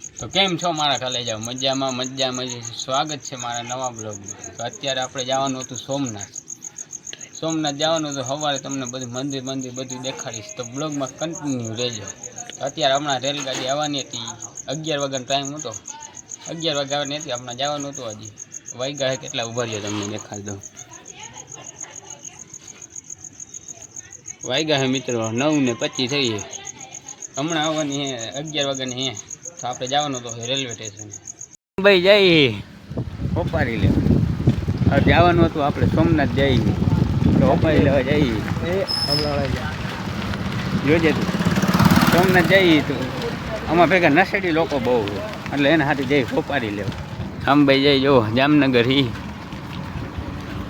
તો કેમ છો મારા કલેજાઓ? મજામાં મજામાં. સ્વાગત છે મારા નવા બ્લોગમાં. તો અત્યારે આપણે જવાનું હતું સોમનાથ જવાનું હતું. સવારે તમને બધું મંદિર બધું દેખાડીશ, તો બ્લોગમાં કન્ટિન્યુ રહેજો. તો અત્યારે હમણાં રેલગાડી આવવાની હતી, 11 વાગ્યાનો ટાઈમ હતો. 11 વાગે આવવાની હતી, હમણાં જવાનું હતું. હજી વાગ્યા કેટલા ઉભા રહ્યો તમને દેખાડી દઉં. વાગ્યા હે મિત્રો 9:25 થઈ. હમણાં આવવાની હે 11 વાગ્યાની હે. તો આપણે જવાનું તો રેલવે સ્ટેશન ભાઈ જઈ ઓપારી લે. જવાનું હતું આપણે સોમનાથ જઈએ, તો ઓપારી લેવા જઈએ. જોજે તું સોમનાથ જઈએ તો આમાં ભેગા નશેડી લોકો બહુ, એટલે એના હાથે જઈ ઓપારી લેવા. આમ ભાઈ જઈ જો જામનગર હી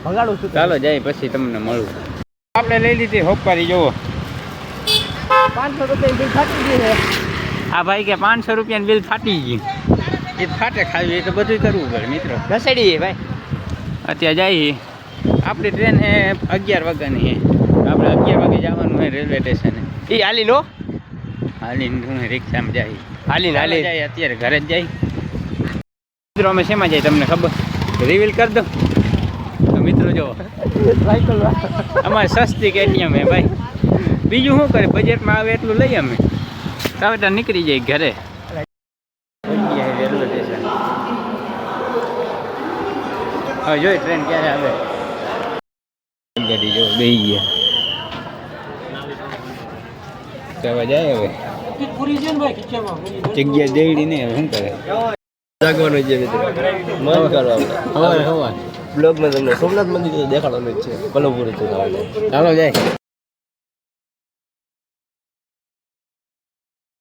ભગાડું છું. ચાલો જાય પછી તમને મળું. આપણે લઈ લીધી હોપારી. જોવો 500 રૂપિયા બિલ ફાટી ગયું. આ ભાઈ કે 500 રૂપિયાનું બિલ ફાટી ગયું. એ ફાટે ખાવી એ તો બધું કરવું પડે મિત્રો. ઘસેડીએ ભાઈ. અત્યારે જઈએ. આપણી ટ્રેન હે 11 વાગ્યાની હે. આપણે 11 વાગે જવાનું હોય રેલવે સ્ટેશને. એ હાલી લો, હાલીને હું રિક્ષામાં જાય. હાલી જાય. અત્યારે ઘરે જ જાય. મિત્રો અમે શેમાં જાય તમને ખબર? રિવીલ કરી દો તો મિત્રો જો અમારે સસ્તી કેટીએમ હે ભાઈ. બીજું શું કરે, બજેટમાં આવે એટલું લઈએ અમે. હવે તો નીકળી જાય ઘરે. રેલવે સ્ટેશન હવે જોઈ ટ્રેન ક્યારે આવે. ગાડી જો બેસી ગયા. જવા જાય હવે. જગ્યા દેડી ને શું કરે? જાગવાનું છે મિત્રો, મન કરવા હવા બ્લોગમાં તમને સોમનાથ મંદિર દેખાડવાનું જ છે. કલોપુરી છે. ચાલો જાય.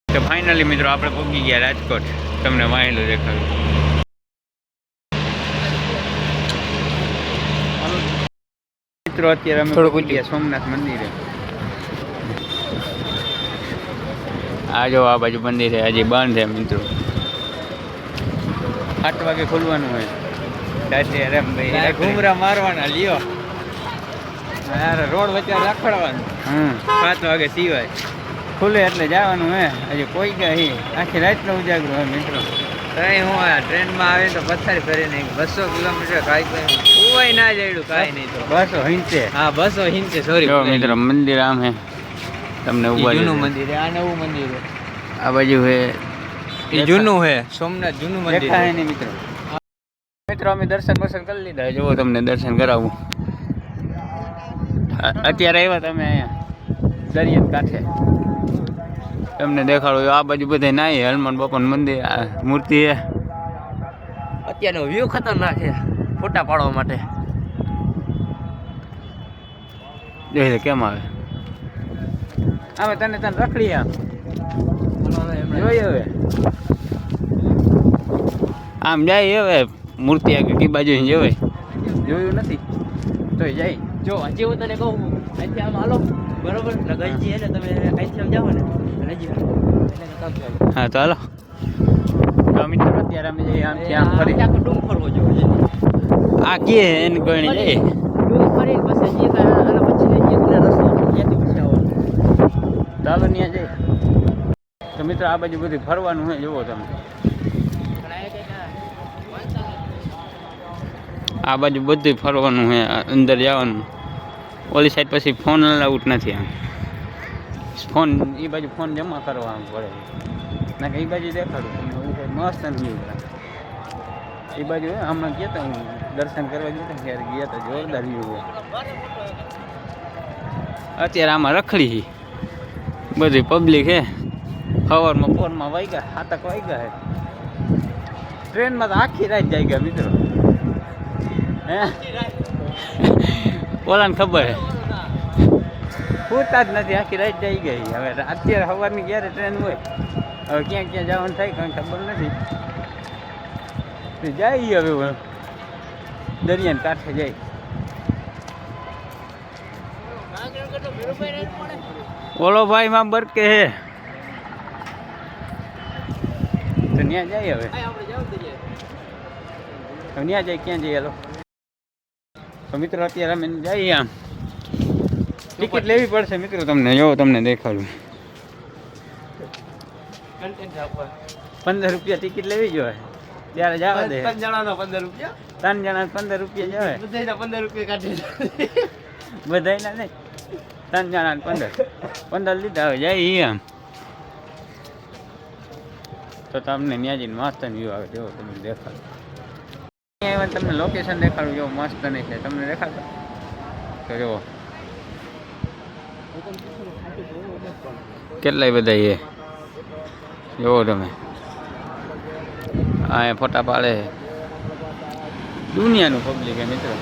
તો ફાઇનલી મિત્રો આપણે પહોંચી ગયા રાજકોટ. તમને વાહેલું દેખાડું. મિત્રો અત્યારે અમે પહોંચી ગયા સોમનાથ મંદિરે. આ જો આ બાજુ મંદિર છે, હજી બંધ છે મિત્રો. 8 વાગે ખુલવાનું હોય. ભાઈ ઘૂમરા મારવાના લ્યો. રોડ વચ્ચે રાખડવાનું. 5 વાગે સિવાય ખુલે એટલે જવાનું હે. હજી કોઈ ગયા આખી રાતનો ઉજાગરો હોય મિત્રો. કઈ હું ટ્રેનમાં આવે તો પથ્થર ફરી નહીં. 200 કિલોમીટર કાંઈ કોઈ ના જડ્યું કાંઈ નહીં. તો 270. હા 270 સોરી મિત્રો મંદિર આમ હે. તમને જૂનું મંદિર હે. આ નવું મંદિર હે. આ બાજુ હે એ જૂનું હે. સોમનાથ જૂનું મંદિર દેખાય નહીં મિત્રો. મિત્રો અમે દર્શન કરી લીધા. જુઓ તમને દર્શન કરાવું. અત્યારે આવ્યા તમે અહીંયા દરિયા કાંઠે. તમને દેખાડો આ બાજુ બધા નાય. હનુમાન બાપાનું મંદિર, મૂર્તિ છે. અત્યારનો વ્યૂ ખતરનાક છે ફોટા પાડવા માટે. જોઈ કેમ આવે. અમે તને રખડી આમ જોઈએ. હવે આમ જાય. હવે મૂર્તિ આગળ કઈ બાજુ જવાય જોયું નથી તો જાય. જો હજી હું તને કહું, અહીંથી આમ હાલો બરોબર, ગંજી એટલે તમે અહીંથી આમ જાઓ ને હા તો હાલો. તો મિત્રો અત્યારે અમે જઈએ આમથી આમ ફરી. ડુંગ ફરવો જોઈએ. આ કે એને ગણી જઈએ ડુંગ ફરી પછી રસ્તો પછી આવવાનું. ચાલો ત્યાં જઈએ. તો મિત્રો આ બાજુ બધું ફરવાનું હોય. જુઓ તમે આ બાજુ બધું ફરવાનું હોય. અંદર જવાનું. ઓલી સાઈડ પછી ફોન અલાઉડ નથી. આમ ફોન એ બાજુ ફોન જમા કરવા પડે. ના કે એ બાજુ દેખાડું તમને. ઓલી સાઈડ મસ્ત નથી. એ બાજુ હમણાં ગયા હતા, હું દર્શન કરવા ગયા હતા ત્યારે ગયા હતા. જોરદાર વ્યૂ હોય. અત્યારે આમાં રખડી બધી પબ્લિક હે. સવારમાં ફોનમાં વાગ્યા 7 વાગ્યા હે. ટ્રેનમાં તો આખી રાત જાય ગયા મિત્રો. હે ઓલાને ખબર હે પૂરતા જ નથી. આખી રાત જઈ ગઈ. હવે અત્યારે સવારની ક્યારે ટ્રેન હોય. હવે ક્યાં ક્યાં જવાનું થાય કંઈ ખબર નથી. જાય હવે દરિયાને કાંઠે જાય. ઓલો ભાઈ માં બરકે હે તો ત્યાં જાય. હવે ત્યાં જાય. ક્યાં જઈએ? હાલો. તો મિત્રો અત્યારે અમે જઈએ. આમ ટિકિટ લેવી પડશે મિત્રો. તમને જો તમને દેખાડું. 15 રૂપિયા ટિકિટ લેવી જોઈએ ત્યારે જવા દે 3 જણાનો 15 રૂપિયા 3 જણા 15 રૂપિયા જવાય બધાયના 15 રૂપિયા કાઢી બધાયના નહીં 3 જણા 15 લીધા હોય જાય એમ તો તમને ત્યાં જઈને મસ્ત વ્યૂ આવે જો તમને દેખાડો અહીંયા તમને લોકેશન દેખાડું જો મસ્ત નહીં છે તમને દેખાડો તો જુઓ કેટલાય બધા એ જોવો તમે અહીંયા ફોટા પાડે દુનિયાનું પબ્લિક હે મિત્રો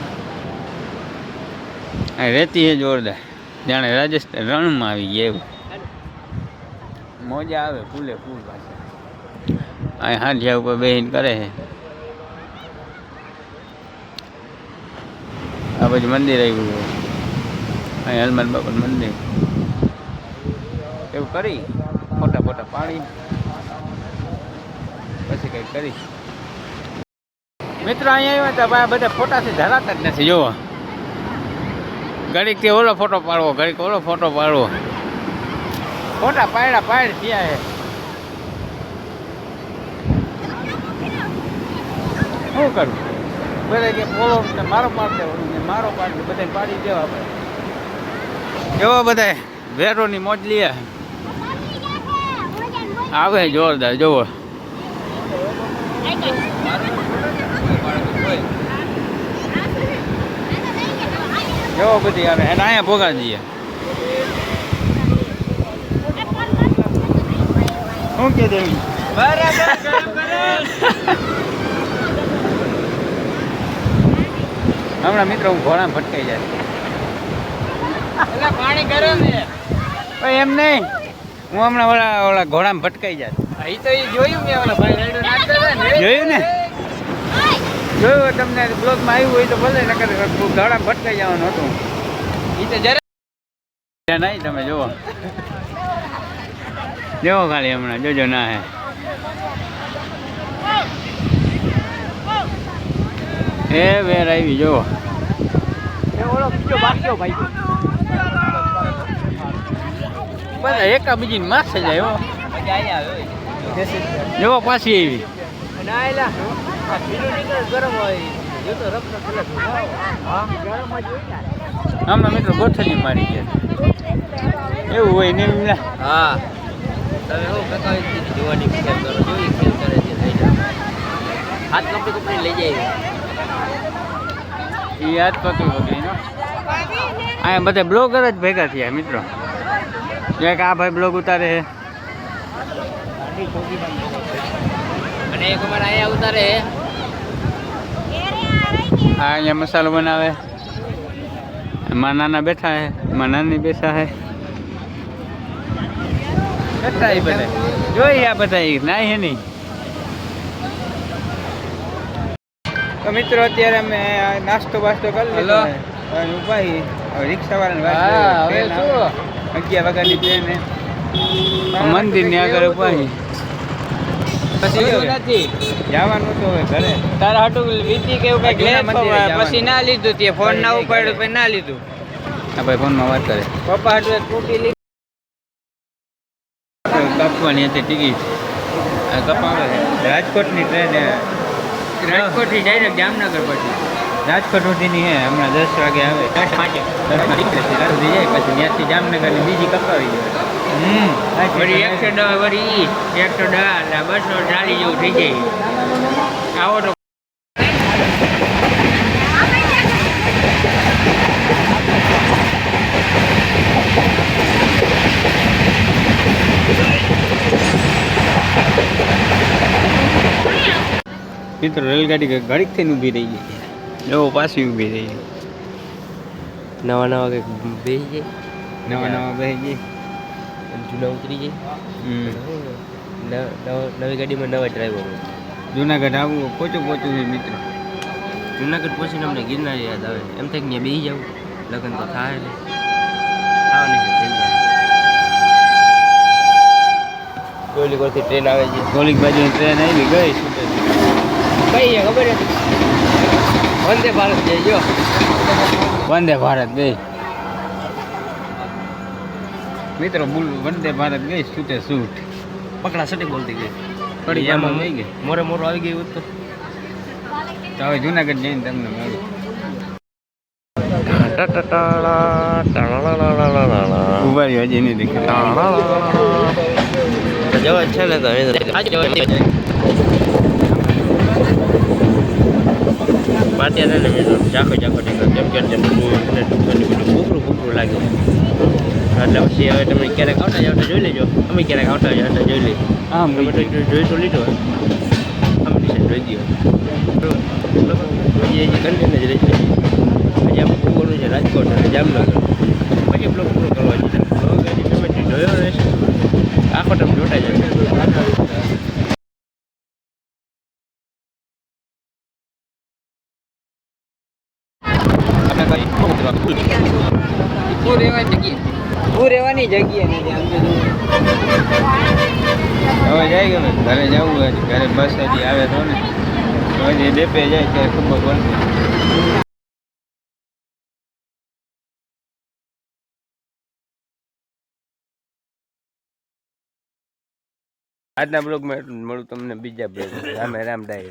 અહીં રહેતી હે જોરદાર જાણે રાજસ્થાન રણમાં આવી ગયા એવું મોજા આવે ફૂલે ફૂલ પાસે અહીં હાંડિયા ઉપર બેહીને કરે છે આ બાજુ મંદિર આવ્યું અહીં હનુમાન બાપાનું મંદિર એવું કરી ફોટા ફોટા પાડી પછી કંઈક કરી મિત્રો અહીંયા આવ્યા હતા બધા ફોટાથી ધરાતા જ નથી જોવો ઘડીકથી ઓલો ફોટો પાડવો ઘડીક ઓલો ફોટો પાડવો ફોટા પાડ થયા છે શું કરું બધા કે બોલો મારો પાડ દેવો મારો પાડ દે બધાને પાડી દેવા આપણે એવો બધા વેરોની મોજ લે આવે જોરદાર જોવો જોવો બધી આવે અને અહીંયા ભોગા જઈએ શું કે દેવી હમણાં મિત્રો હું ઘોડામાં ભટકાઈ જાય પાણી ગરમ છે એમ નહીં હું હમણાં ઓલા ઘોડામાં ભટકાઈ જાય એ તો એ જોયું મેં ઓલા ભાઈ રાઈડર નાચતા હતા ને જોયું ને જોયું તમને બ્લોગમાં આવ્યું હોય તો ભલે નકર ઘોડામાં ભટકાઈ જવાનું હતું એ તો જરા નહીં તમે જુઓ જોવો ખાલી હમણાં જોજો ના હે એ વેર આવી જોવો બધા એકા બીજી માસ જાય હો જોવો પાછી આવી હમણાં મિત્રો ગોઠલી મારી ગયા એવું હોય ને એમ હા તમે એવું બતાવી જોવાની ખેલ કરો જોઈ ખેલ કરે છે લઈ જાઓ હાથ કપડી કપડી લઈ જાય એ યાદ પકડી પકડીનો અહીંયા બધા બ્લોગર જ ભેગા થયા મિત્રો એક આ ભાઈ બ્લોગ ઉતારે છે અને એક અમારે અહીંયા ઉતારે આ અહીંયા મસાલો બનાવે એમાં નાના બેઠા હે એમાં નાની બેઠા હે કેટલા એ બધા જોઈ આ બધા ના હે નહીં તો મિત્રો અત્યારે અમે નાસ્તો બાસ્તો કરી લીધો ભાઈ રિક્ષા વાળાને વાત 11 વાગ્યાની ટ્રેન મંદિરની આગળ ઉભા પછી નથી જવાનું તો હવે ઘરે તારા હાટું વીતી કેવું કઈક લે પછી ના લીધું તે ફોન ના ઉપાડ્યો પછી ના લીધું આ ભાઈ ફોનમાં વાત કરે પપ્પા હાટું સ્કૂટી લીધી કાપવાની હતી ટિકિટ કપાવે રાજકોટની ટ્રેન રાજકોટથી જાય ને જામનગર પછી રાજકોટ સુધીની હે હમણાં 10 વાગે આવે 10 નીકળે છે સુધી જાય પછી ત્યાંથી જામનગરની બીજી કપાવી જાય વળી 110 વળી 110 એટલે 240 જેવું થઈ જાય આવો તો મિત્રો રેલગાડી ઘડીક થઈને ઊભી રહી ગઈ એવો પાછી ઊભી રહી નવા નવા કંઈક બેસી નવા બેસી ગઈ જાય જૂના ઉતરી જાય નવી ગાડીમાં નવા ડ્રાઈવર હોય જુનાગઢ આવવું પોચું છે મિત્રો જુનાગઢ પહોંચીને અમને ગિરનાર યાદ આવે એમ થાય કે ત્યાં બેસી જવું લગ્ન તો થાય ને ખાવાની છે થઈ જાય કોઈલી કોઈથી ટ્રેન આવે છે ગોલીક બાજુની ટ્રેન આવી ગઈ કઈ છે ખબર હતી વંદે ભારત જાય જો વંદે ભારત ગઈ મિત્રો વંદે ભારત ગઈ છૂટે છૂટ પકડા સટી બોલતી ગઈ થોડી બીજામાં વારમાં વહી ગઈ. મોરે મોરો આવી ગયું હોત તો તો હવે જુનાગઢ જઈને તમને મળું. ઉભા રહ્યો, હજી નહીં દેખાય. જવા છે ને તો પાટિયા ને મિત્રો ચાખો ચાખો ટીકો કેમ કે બધું કૂકરું લાગે એટલે પછી હવે તમે ક્યારેક આવતા જાવ જોઈ લેજો. અમે ક્યારેક આવતા જાવ જોઈ લઈએ. આમ તમે તો જોઈ તો લીધો અમે જોઈ દો હજી કન્ટેન જ રહેશે. હજી આપણે પૂરું છે રાજકોટ અને જામનગર. પછી બ્લોગ પૂરો કરવા જઈએ. બ્લોગ હજી તમે જોયો રહેશે આખો તમે જોતા જશે. રહેવાની જગ્યા નથી આમ તો હવે જાય કે ઘરે જવું હોય ઘરે બસ હજી આવે તો ને તો હજી ડેપે જાય ત્યારે ખબર પડશે. આજના બ્લોગમાં મળું તમને બીજા બ્લોગ રામે રામ ડાયરી.